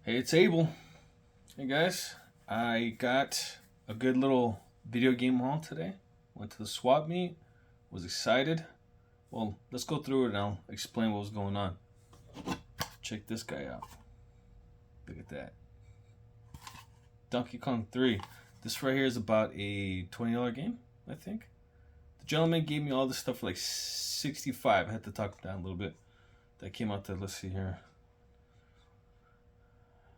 Hey, it's Abel. Hey guys, I got a good little video game haul today. Went to the swap meet, was excited. Well, let's go through it and I'll explain what was going on. Check this guy out. Look at that. Donkey Kong 3. This right here is about a $20 game, I think. The gentleman gave me all this stuff for like 65. I had to talk down a little bit. That came out to, let's see here.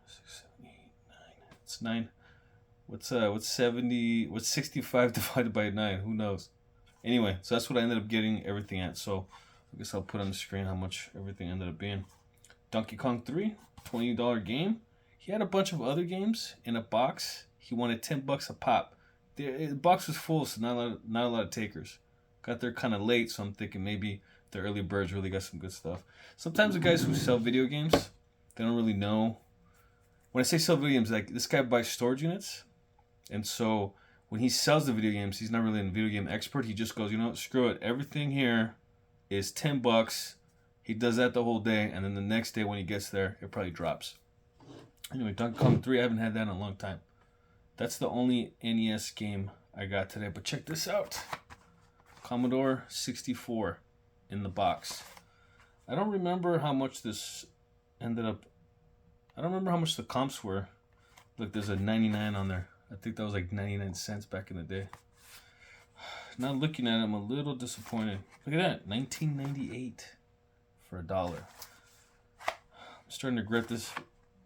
6, 7, 8, 9. It's 9. What's 70? What's 65 divided by 9? Who knows? Anyway, so that's what I ended up getting everything at. So I guess I'll put on the screen how much everything ended up being. Donkey Kong 3, $20 game. He had a bunch of other games in a box. He wanted $10 a pop. The box was full, so not a lot of takers. Got there kind of late, so I'm thinking maybe the early birds really got some good stuff. Sometimes the guys who sell video games, they don't really know. When I say sell video games, like this guy buys storage units, and so when he sells the video games, he's not really a video game expert. He just goes, you know what, screw it. Everything here is $10. He does that the whole day, and then the next day when he gets there, it probably drops. Anyway, Donkey Kong 3, I haven't had that in a long time. That's the only NES game I got today. But check this out. Commodore 64 in the box. I don't remember how much this ended up. I don't remember how much the comps were. Look, there's a 99 on there. I think that was like 99 cents back in the day. Now looking at it, I'm a little disappointed. Look at that, 1998 for $1. I'm starting to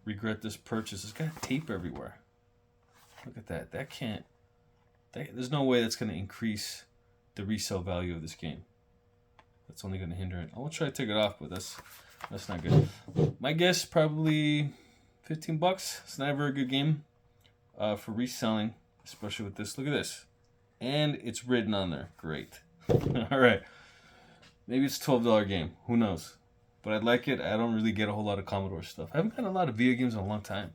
regret this purchase. It's got tape everywhere. Look at that. There's no way that's going to increase the resale value of this game. That's only going to hinder it. I will try to take it off, but that's not good. My guess, probably $15. It's not a very good game for reselling, especially with this. Look at this. And it's written on there. Great. All right. Maybe it's a $12 game. Who knows? But I'd like it. I don't really get a whole lot of Commodore stuff. I haven't gotten a lot of video games in a long time.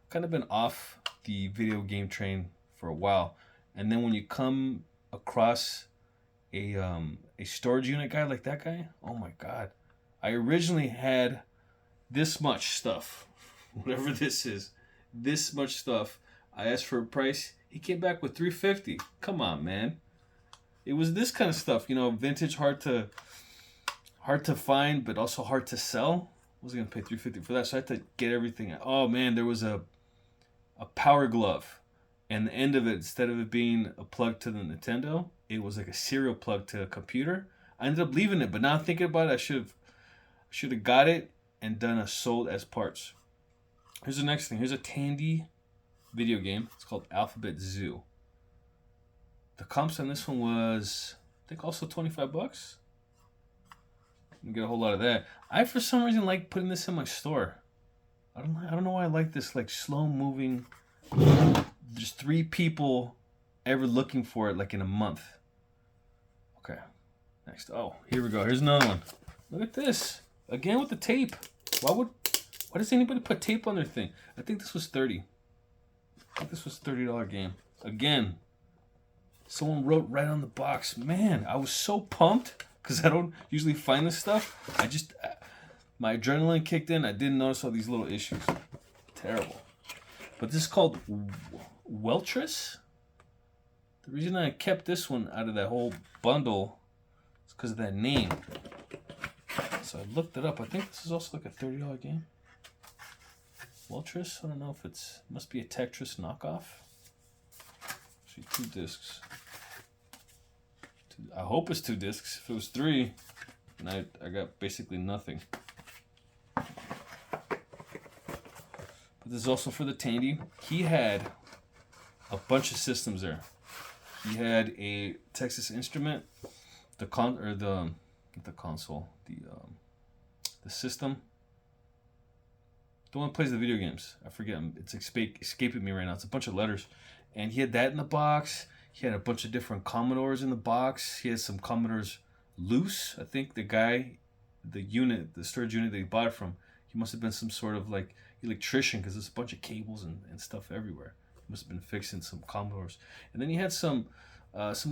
I've kind of been off the video game train for a while. And then when you come across a storage unit guy like that guy, oh my God. I originally had this much stuff. Whatever this is. This much stuff. I asked for a price. He came back with $350. Come on, man. It was this kind of stuff, vintage, hard to find, but also hard to sell. I wasn't gonna pay $350 for that, so I had to get everything. Oh man, there was a power glove, and the end of it, instead of it being a plug to the Nintendo, it was like a serial plug to a computer. I ended up leaving it, but now thinking about it, I should have got it and done a sold as parts. Here's the next thing. Here's a Tandy video game. It's called Alphabet Zoo. The comps on this one was, I think, also $25. You get a whole lot of that. I, for some reason, like putting this in my store. I don't know why I like this, like slow moving. There's 3 people ever looking for it, like in a month. Okay, next. Oh, here we go. Here's another one. Look at this again with the tape. Why does anybody put tape on their thing? I think this was $30. I think this was $30 game. Again, someone wrote right on the box. Man, I was so pumped because I don't usually find this stuff. My adrenaline kicked in. I didn't notice all these little issues. Terrible. But this is called Weltris. The reason I kept this one out of that whole bundle is because of that name. So I looked it up. I think this is also like a $30 game. Weltris. I don't know if must be a Tetris knockoff. Actually, 2 discs. I hope it's 2 discs. If it was 3, then I got basically nothing. But this is also for the Tandy. He had a bunch of systems there. He had a Texas Instrument, the system. The one that plays the video games. I forget. It's escaping me right now. It's a bunch of letters. And he had that in the box. He had a bunch of different Commodores in the box. He had some Commodores loose. I think the storage unit that he bought it from, he must have been some sort of like electrician because there's a bunch of cables and stuff everywhere. He must have been fixing some Commodores. And then he had some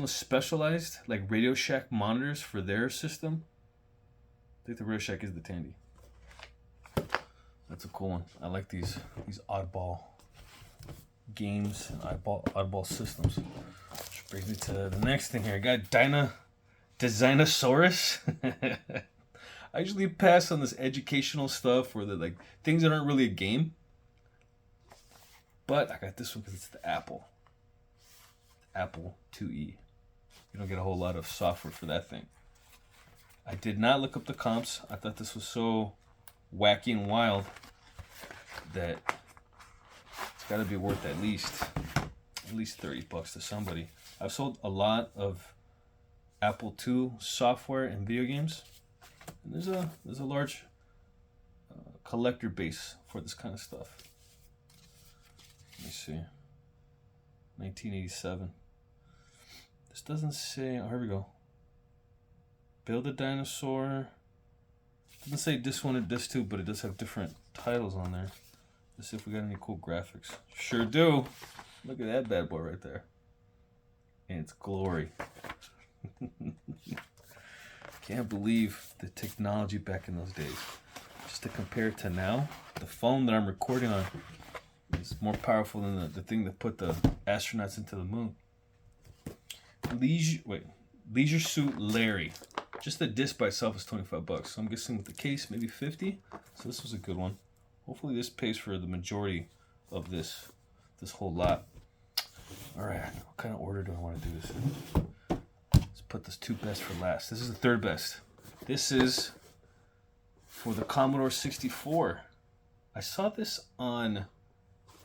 specialized like Radio Shack monitors for their system. I think the Radio Shack is the Tandy. That's a cool one. I like these oddball games and oddball systems. Which brings me to the next thing here. I got Dinosaurus. I usually pass on this educational stuff where they're like things that aren't really a game. But I got this one because it's the Apple. Apple IIe. You don't get a whole lot of software for that thing. I did not look up the comps. I thought this was so wacky and wild that it's got to be worth at least $30 to somebody. I've sold a lot of Apple II software and video games, and there's a large collector base for this kind of stuff. Let me see. 1987. This doesn't say. Oh, here we go. Build a dinosaur. Doesn't say this one or this two, but it does have different titles on there. Let's see if we got any cool graphics. Sure do. Look at that bad boy right there. And it's glory. Can't believe the technology back in those days. Just to compare it to now, the phone that I'm recording on is more powerful than the thing that put the astronauts into the moon. Leisure Suit Larry. Just the disc by itself is $25. So I'm guessing with the case, maybe 50. So this was a good one. Hopefully this pays for the majority of this whole lot. All right, what kind of order do I want to do this in? Let's put this two best for last. This is the third best. This is for the Commodore 64. I saw this on,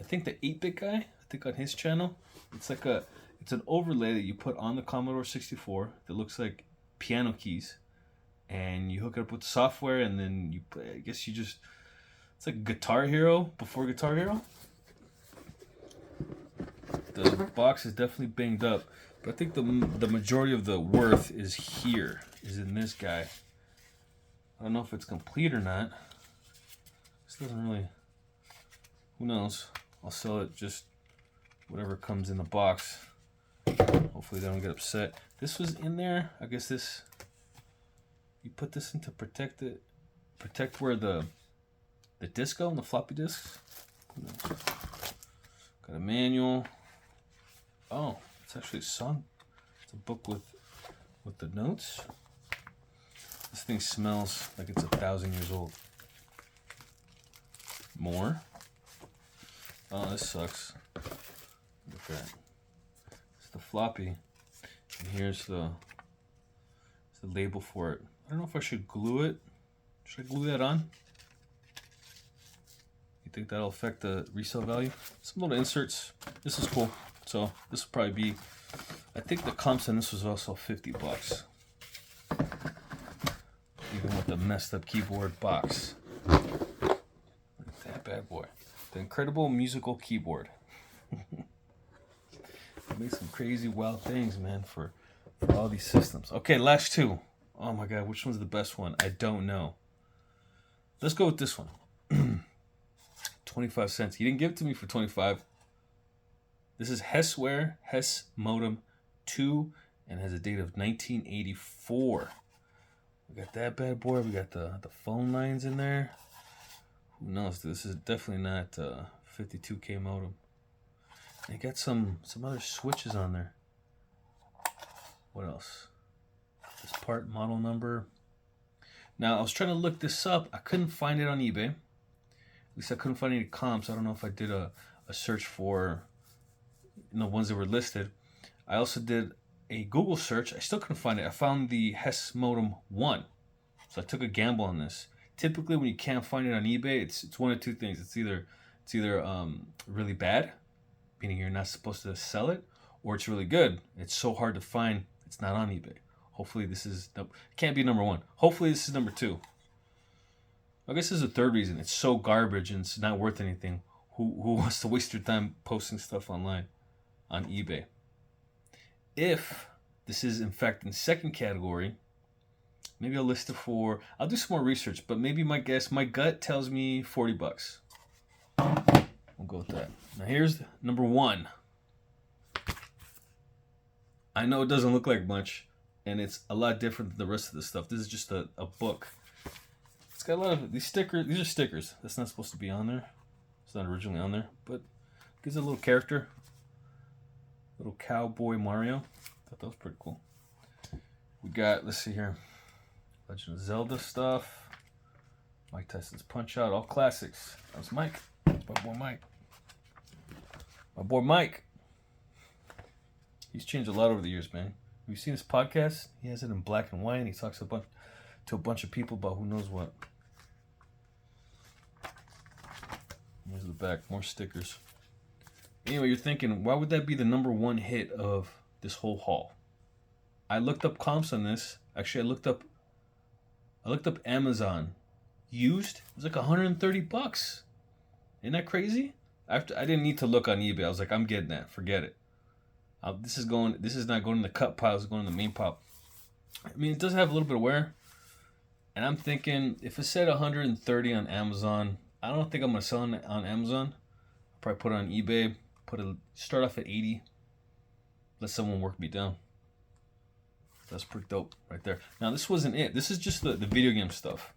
I think the 8-Bit guy. I think on his channel. It's an overlay that you put on the Commodore 64 that looks like piano keys, and you hook it up with software, and then you play. I guess you just, it's like Guitar Hero before Guitar Hero. The box is definitely banged up, but I think the majority of the worth is in this guy. I don't know if it's complete or not. This doesn't really, who knows? I'll sell it just whatever comes in the box. Hopefully they don't get upset. This was in there. I guess this, you put this in to protect where the disc go and the floppy disks. Got a manual. Oh, it's actually a song. It's a book with the notes. This thing smells like it's 1,000 years old. More. Oh, this sucks. Look at that. It's the floppy. And here's the label for it. I don't know if I should glue it. Should I glue that on? You think that'll affect the resale value? Some little inserts. This is cool. So this will probably be, I think the comps on this was also $50. Even with the messed up keyboard box. Look at that bad boy. The incredible musical keyboard. Make some crazy wild things, man, for all these systems. Okay, last two. Oh my god, which one's the best one? I don't know. Let's go with this one. 25 cents. He didn't give it to me for 25. This is Hessware Hess Modem 2 and has a date of 1984. We got that bad boy. We got the phone lines in there. Who knows? This is definitely not 52K modem. And got some other switches on there. What else? This part model number. Now I was trying to look this up. I couldn't find it on eBay. At least I couldn't find any comps. I don't know if I did a search for the ones that were listed. I also did a Google search. I still couldn't find it. I found the Hess Modem 1. So I took a gamble on this. Typically when you can't find it on eBay, it's one of two things. It's either really bad, meaning you're not supposed to sell it, or it's really good. It's so hard to find, it's not on eBay. Hopefully this is, it can't be number one. Hopefully this is number two. I guess this is the third reason. It's so garbage and it's not worth anything. Who wants to waste their time posting stuff online on eBay? If this is in fact in the second category, maybe I'll list it for, I'll do some more research, but maybe my gut tells me $40. We'll go with that. Now here's number one. I know it doesn't look like much, and it's a lot different than the rest of the stuff. This is just a book. It's got a lot of these stickers. These are stickers. That's not supposed to be on there. It's not originally on there, but gives it a little character. Little cowboy Mario. Thought that was pretty cool. We got, let's see here, Legend of Zelda stuff. Mike Tyson's Punch Out, all classics. That was Mike. My boy Mike. My boy Mike. He's changed a lot over the years, man. Have you seen his podcast? He has it in black and white, and he talks to a bunch of people about who knows what. Here's the back, more stickers. Anyway, you're thinking, why would that be the #1 hit of this whole haul? I looked up comps on this. Actually, I looked up Amazon. Used, it was like $130. Isn't that crazy? I didn't need to look on eBay. I was like, I'm getting that. Forget it. This is not going in the cut pile. It's going in the main pile. I mean, it does have a little bit of wear. And I'm thinking, if it said 130 on Amazon, I don't think I'm gonna sell it on Amazon. I'll probably put it on eBay. Start off at 80. Let someone work me down. That's pretty dope right there. Now this wasn't it. This is just the video game stuff.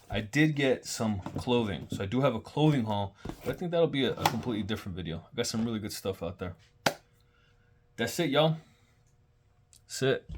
I did get some clothing. So I do have a clothing haul, but I think that'll be a completely different video. I got some really good stuff out there. That's it, y'all. That's it.